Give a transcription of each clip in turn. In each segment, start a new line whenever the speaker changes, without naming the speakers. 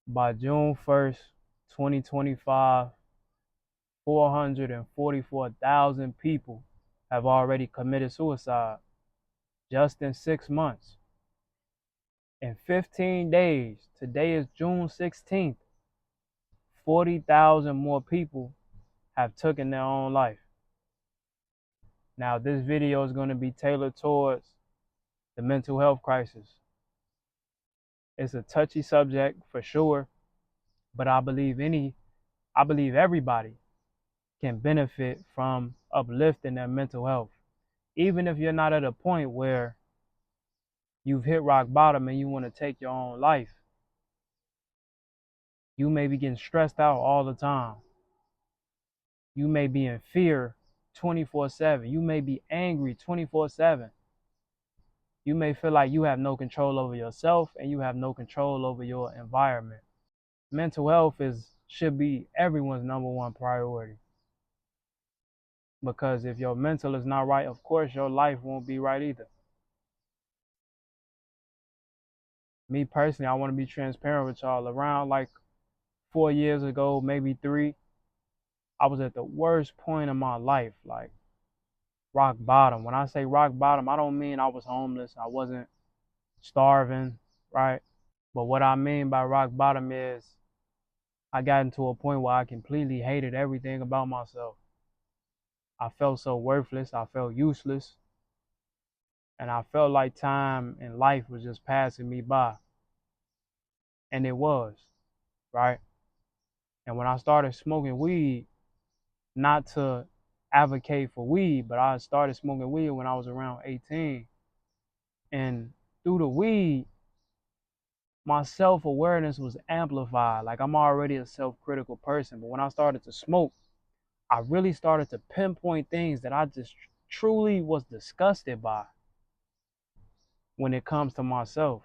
By June 1st, 2025, 444,000 people have already committed suicide just in 6 months. In 15 days, today is June 16th, 40,000 more people have taken their own life. Now, this video is going to be tailored towards the mental health crisis. It's a touchy subject for sure, but I believe everybody can benefit from uplifting their mental health. Even if you're not at a point where you've hit rock bottom and you want to take your own life, you may be getting stressed out all the time. You may be in fear 24/7. You may be angry 24/7. You may feel like you have no control over yourself and you have no control over your environment. Mental health should be everyone's number one priority. Because if your mental is not right, of course your life won't be right either. Me personally, I want to be transparent with y'all. Around like 4 years ago, maybe 3, I was at the worst point in my life, like rock bottom. When I say rock bottom, I don't mean I was homeless. I wasn't starving, right? But what I mean by rock bottom is I got into a point where I completely hated everything about myself. I felt so worthless. I felt useless. And I felt like time and life was just passing me by. And it was, right? And when I started smoking weed, not to advocate for weed, but I started smoking weed when I was around 18. And through the weed, my self-awareness was amplified. Like I'm already a self-critical person, but when I started to smoke, I really started to pinpoint things that I just truly was disgusted by when it comes to myself.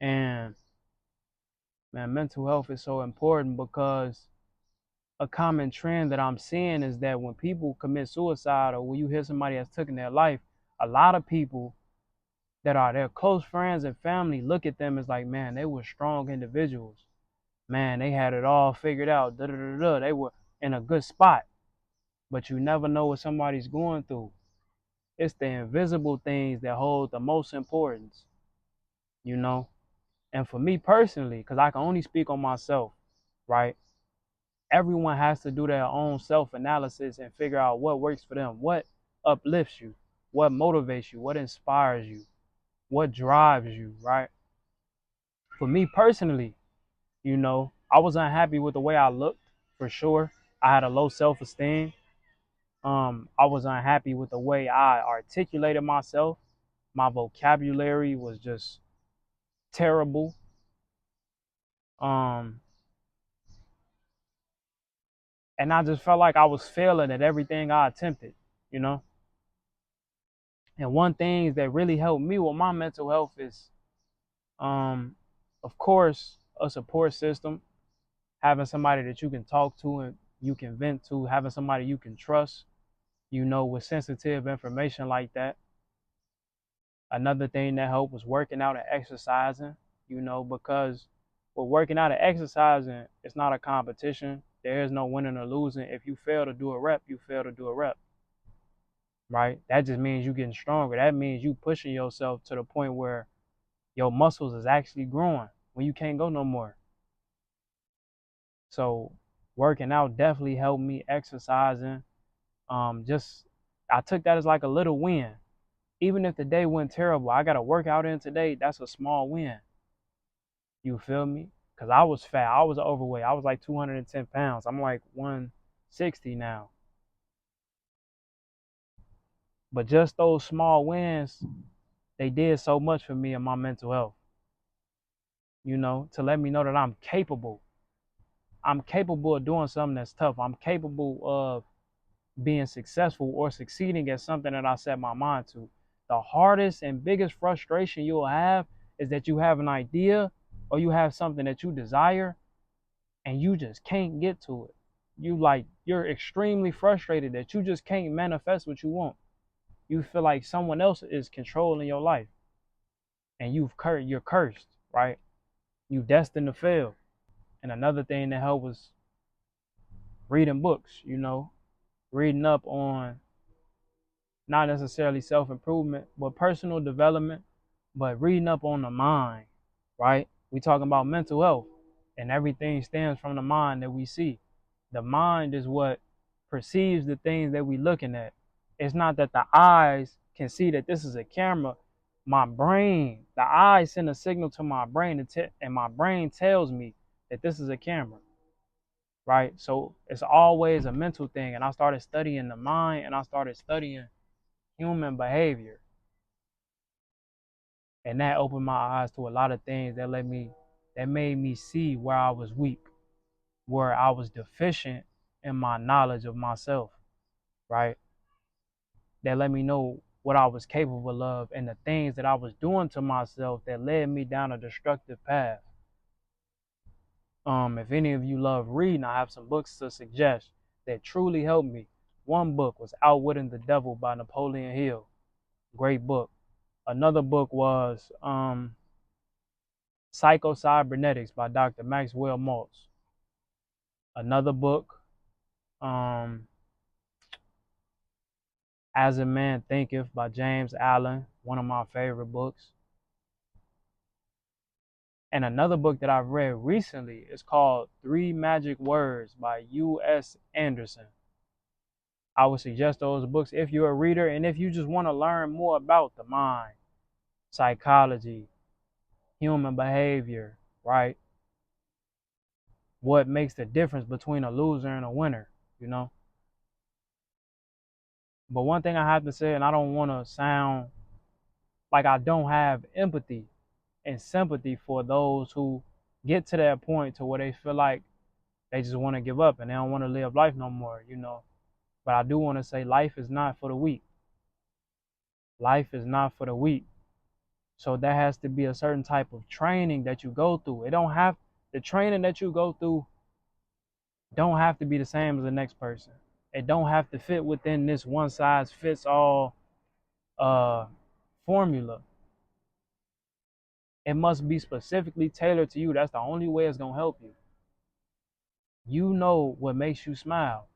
And man, mental health is so important because a common trend that I'm seeing is that when people commit suicide or when you hear somebody has taken their life, a lot of people that are their close friends and family look at them as like, man, they were strong individuals. Man, they had it all figured out. Da, da, da, da. They were in a good spot. But you never know what somebody's going through. It's the invisible things that hold the most importance, you know? And for me personally, because I can only speak on myself, right? Everyone has to do their own self-analysis and figure out what works for them, what uplifts you, what motivates you, what inspires you, what drives you, right? For me personally, I was unhappy with the way I looked, for sure. I had a low self-esteem. I was unhappy with the way I articulated myself. My vocabulary was just terrible. Um, and I just felt like I was failing at everything I attempted, you know? And one thing that really helped me with my mental health is, um, of course, a support system, having somebody that you can talk to and you can vent to, having somebody you can trust, with sensitive information like that. Another thing that helped was working out and exercising, because with working out and exercising, it's not a competition. There is no winning or losing. If you fail to do a rep, you fail to do a rep, right? That just means you getting stronger. That means you pushing yourself to the point where your muscles is actually growing when you can't go no more. So working out definitely helped me. Exercising, just I took that as like a little win. Even if the day went terrible, I got to work out in today. That's a small win. You feel me? Because I was fat. I was overweight. I was like 210 pounds. I'm like 160 now. But just those small wins, they did so much for me and my mental health, to let me know that I'm capable. I'm capable of doing something that's tough. I'm capable of being successful or succeeding at something that I set my mind to. The hardest and biggest frustration you'll have is that you have an idea or you have something that you desire and you just can't get to it. You're extremely frustrated that you just can't manifest what you want. You feel like someone else is controlling your life and you're cursed, right? you destined to fail. And another thing that helped was reading books, reading up on not necessarily self-improvement, but personal development, but reading up on the mind, right? We talking about mental health, and everything stems from the mind that we see. The mind is what perceives the things that we looking at. It's not that the eyes can see that this is a camera. My brain, the eyes send a signal to my brain, and my brain tells me that this is a camera, right? So it's always a mental thing. And I started studying the mind, and I started studying human behavior. And that opened my eyes to a lot of things that made me see where I was weak, where I was deficient in my knowledge of myself, right? That let me know what I was capable of and the things that I was doing to myself that led me down a destructive path. If any of you love reading, I have some books to suggest that truly helped me. One book was Outwitting the Devil by Napoleon Hill. Great book. Another book was Psycho-Cybernetics by Dr. Maxwell Maltz. Another book, As a Man Thinketh by James Allen, one of my favorite books. And another book that I've read recently is called 3 Magic Words by U.S. Anderson. I would suggest those books if you're a reader and if you just want to learn more about the mind, psychology, human behavior, right? What makes the difference between a loser and a winner, But one thing I have to say, and I don't want to sound like I don't have empathy and sympathy for those who get to that point to where they feel like they just want to give up and they don't want to live life no more, But I do want to say life is not for the weak. Life is not for the weak. So there has to be a certain type of training that you go through. The training that you go through don't have to be the same as the next person. It don't have to fit within this one size fits all formula. It must be specifically tailored to you. That's the only way it's gonna help you. You know what makes you smile.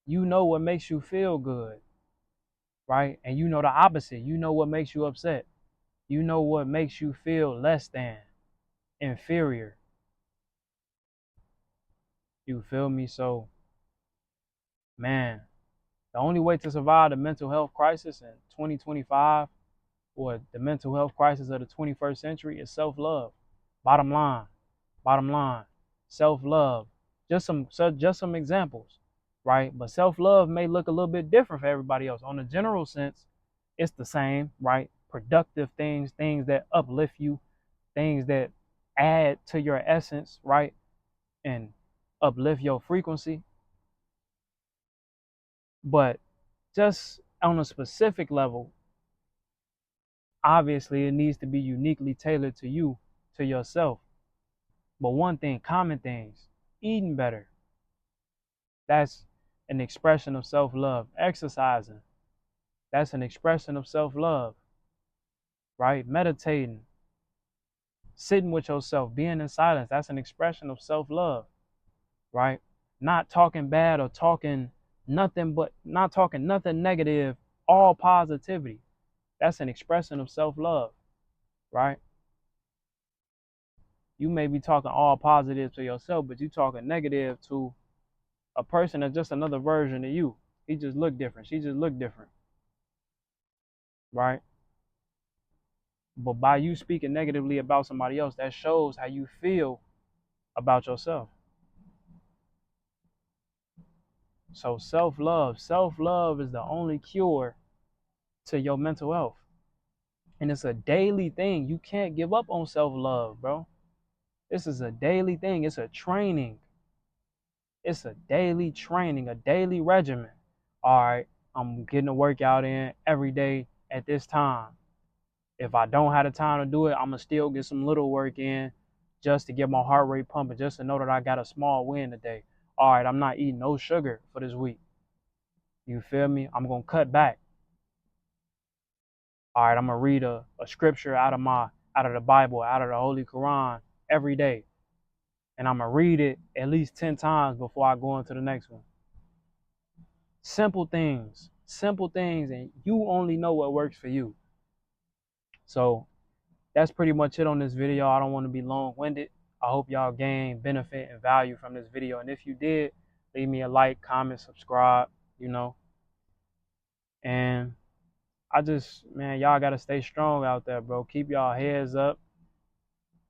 You know what makes you feel good, right? And you know the opposite. You know what makes you upset. You know what makes you feel less than, inferior. You feel me? So, man, the only way to survive the mental health crisis in 2025 or the mental health crisis of the 21st century is self-love. Bottom line, self-love. Just some examples, right? But self-love may look a little bit different for everybody else. On a general sense, it's the same, right? Productive things that uplift you, things that add to your essence, right? And uplift your frequency. But just on a specific level, obviously it needs to be uniquely tailored to you, to yourself. But one thing, common things, eating better. That's an expression of self-love. Exercising. That's an expression of self-love, right? Meditating, sitting with yourself, being in silence. That's an expression of self-love, right? Not talking bad or not talking nothing negative, all positivity. That's an expression of self-love, right? You may be talking all positive to yourself, but you talking negative to a person that's just another version of you. He just look different. She just look different, right? But by you speaking negatively about somebody else, that shows how you feel about yourself. So self-love is the only cure to your mental health. And it's a daily thing. You can't give up on self-love, bro. This is a daily thing. It's a training. It's a daily training, a daily regimen. All right, I'm getting a workout in every day at this time. If I don't have the time to do it, I'm going to still get some little work in just to get my heart rate pumping, just to know that I got a small win today. All right, I'm not eating no sugar for this week. You feel me? I'm going to cut back. All right, I'm going to read a scripture out of the Bible, out of the Holy Quran every day. And I'm going to read it at least 10 times before I go into the next one. Simple things, and you only know what works for you. So that's pretty much it on this video. I don't want to be long-winded. I hope y'all gain benefit and value from this video. And if you did, leave me a like, comment, subscribe, you know. And man, y'all got to stay strong out there, bro. Keep y'all heads up.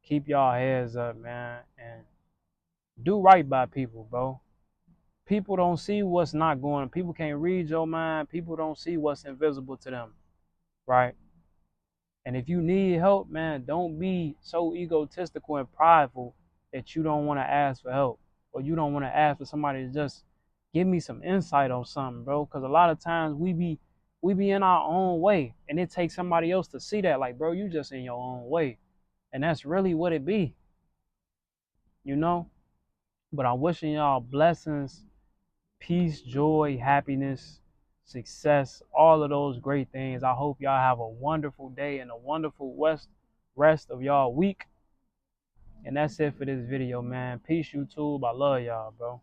Keep y'all heads up, man. And do right by people, bro. People don't see what's not going. People can't read your mind. People don't see what's invisible to them, right? And if you need help, man, don't be so egotistical and prideful that you don't want to ask for help, or you don't want to ask for somebody to just give me some insight on something, bro. Because a lot of times we be in our own way, and it takes somebody else to see that, like, bro, you just in your own way, and that's really what it be, you know. But I'm wishing y'all blessings, peace, joy, happiness, success, all of those great things. I hope y'all have a wonderful day and a wonderful rest of y'all week. And that's it for this video, man. Peace, YouTube. I love y'all, bro.